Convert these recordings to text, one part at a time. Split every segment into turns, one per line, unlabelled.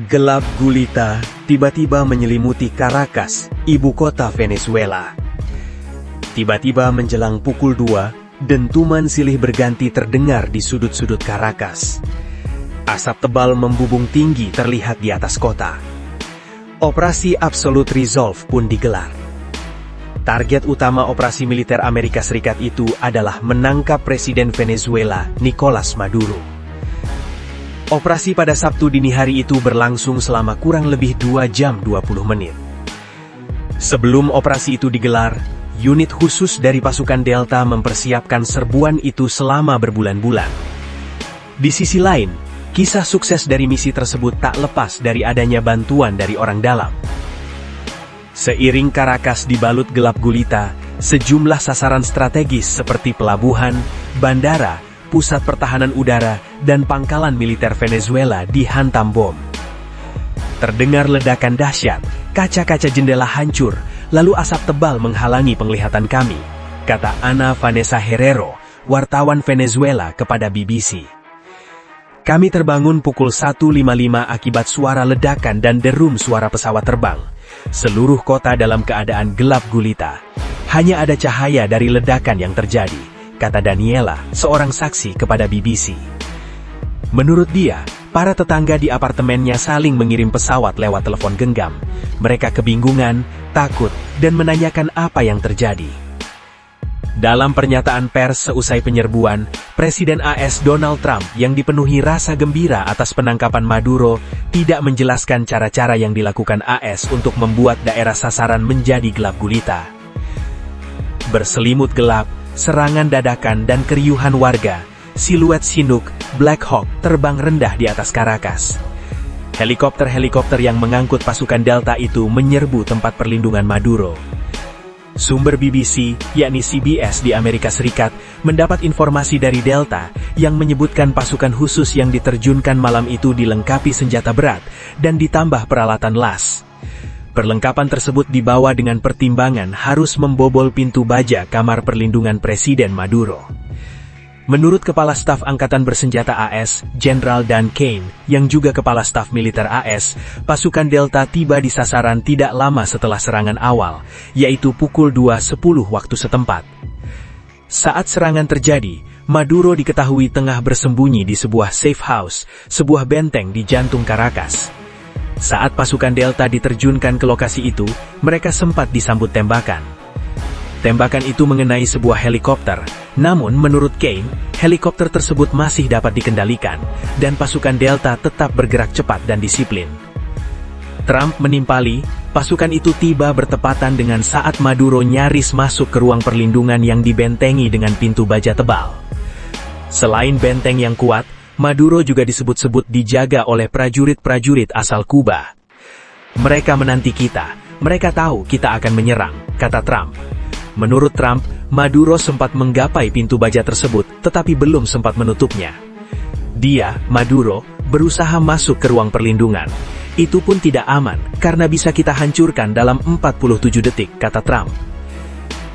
Gelap gulita tiba-tiba menyelimuti Caracas, ibu kota Venezuela. Tiba-tiba menjelang pukul 2, dentuman silih berganti terdengar di sudut-sudut Caracas. Asap tebal membubung tinggi terlihat di atas kota. Operasi Absolute Resolve pun digelar. Target utama operasi militer Amerika Serikat itu adalah menangkap Presiden Venezuela, Nicolas Maduro. Operasi pada Sabtu dini hari itu berlangsung selama kurang lebih 2 jam 20 menit. Sebelum operasi itu digelar, unit khusus dari pasukan Delta mempersiapkan serbuan itu selama berbulan-bulan. Di sisi lain, kisah sukses dari misi tersebut tak lepas dari adanya bantuan dari orang dalam. Seiring Caracas dibalut gelap gulita, sejumlah sasaran strategis seperti pelabuhan, bandara, pusat pertahanan udara, dan pangkalan militer Venezuela dihantam bom. Terdengar ledakan dahsyat, kaca-kaca jendela hancur, lalu asap tebal menghalangi penglihatan kami, kata Ana Vanessa Herrero, wartawan Venezuela kepada BBC. Kami terbangun pukul 1.55 akibat suara ledakan dan derum suara pesawat terbang. Seluruh kota dalam keadaan gelap gulita. Hanya ada cahaya dari ledakan yang terjadi, kata Daniela, seorang saksi kepada BBC. Menurut dia, para tetangga di apartemennya saling mengirim pesawat lewat telepon genggam. Mereka kebingungan, takut, dan menanyakan apa yang terjadi. Dalam pernyataan pers seusai penyerbuan, Presiden AS Donald Trump yang dipenuhi rasa gembira atas penangkapan Maduro tidak menjelaskan cara-cara yang dilakukan AS untuk membuat daerah sasaran menjadi gelap gulita. Berselimut gelap, serangan dadakan dan keriuhan warga, siluet Chinook, Black Hawk terbang rendah di atas Caracas. Helikopter-helikopter yang mengangkut pasukan Delta itu menyerbu tempat perlindungan Maduro. Sumber BBC, yakni CBS di Amerika Serikat, mendapat informasi dari Delta yang menyebutkan pasukan khusus yang diterjunkan malam itu dilengkapi senjata berat dan ditambah peralatan las. Perlengkapan tersebut dibawa dengan pertimbangan harus membobol pintu baja kamar perlindungan Presiden Maduro. Menurut Kepala Staf Angkatan Bersenjata AS, Jenderal Dan Kane, yang juga Kepala Staf Militer AS, pasukan Delta tiba di sasaran tidak lama setelah serangan awal, yaitu pukul 2.10 waktu setempat. Saat serangan terjadi, Maduro diketahui tengah bersembunyi di sebuah safe house, sebuah benteng di jantung Caracas. Saat pasukan Delta diterjunkan ke lokasi itu, mereka sempat disambut tembakan. Tembakan itu mengenai sebuah helikopter, namun menurut Kane, helikopter tersebut masih dapat dikendalikan, dan pasukan Delta tetap bergerak cepat dan disiplin. Trump menimpali, pasukan itu tiba bertepatan dengan saat Maduro nyaris masuk ke ruang perlindungan yang dibentengi dengan pintu baja tebal. Selain benteng yang kuat, Maduro juga disebut-sebut dijaga oleh prajurit-prajurit asal Kuba. Mereka menanti kita, mereka tahu kita akan menyerang, kata Trump. Menurut Trump, Maduro sempat menggapai pintu baja tersebut, tetapi belum sempat menutupnya. Dia, Maduro, berusaha masuk ke ruang perlindungan. Itu pun tidak aman, karena bisa kita hancurkan dalam 47 detik, kata Trump.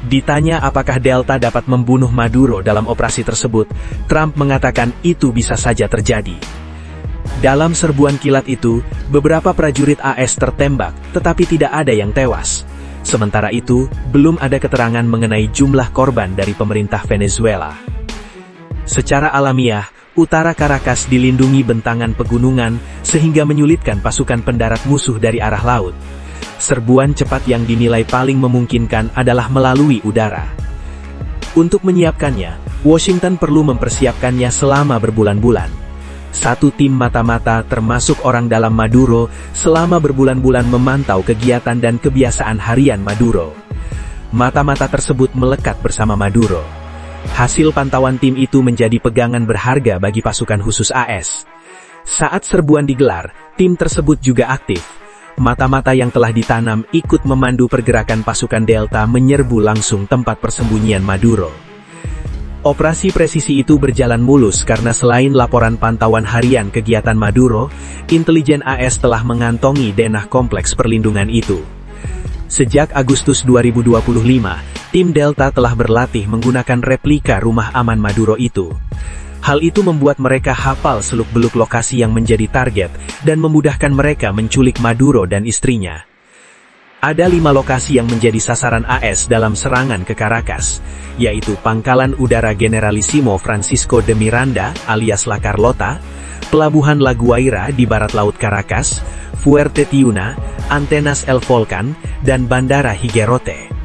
Ditanya apakah Delta dapat membunuh Maduro dalam operasi tersebut, Trump mengatakan itu bisa saja terjadi. Dalam serbuan kilat itu, beberapa prajurit AS tertembak, tetapi tidak ada yang tewas. Sementara itu, belum ada keterangan mengenai jumlah korban dari pemerintah Venezuela. Secara alamiah, utara Caracas dilindungi bentangan pegunungan sehingga menyulitkan pasukan pendarat musuh dari arah laut. Serbuan cepat yang dinilai paling memungkinkan adalah melalui udara. Untuk menyiapkannya, Washington perlu mempersiapkannya selama berbulan-bulan. Satu tim mata-mata termasuk orang dalam Maduro selama berbulan-bulan memantau kegiatan dan kebiasaan harian Maduro. Mata-mata tersebut melekat bersama Maduro. Hasil pantauan tim itu menjadi pegangan berharga bagi pasukan khusus AS. Saat serbuan digelar, tim tersebut juga aktif. Mata-mata yang telah ditanam ikut memandu pergerakan pasukan Delta menyerbu langsung tempat persembunyian Maduro. Operasi presisi itu berjalan mulus karena selain laporan pantauan harian kegiatan Maduro, intelijen AS telah mengantongi denah kompleks perlindungan itu. Sejak Agustus 2025, tim Delta telah berlatih menggunakan replika rumah aman Maduro itu. Hal itu membuat mereka hafal seluk-beluk lokasi yang menjadi target dan memudahkan mereka menculik Maduro dan istrinya. Ada 5 lokasi yang menjadi sasaran AS dalam serangan ke Caracas, yaitu Pangkalan Udara Generalissimo Francisco de Miranda alias La Carlota, Pelabuhan La Guaira di barat laut Caracas, Fuerte Tiuna, Antenas El Volcan, dan Bandara Higuerote.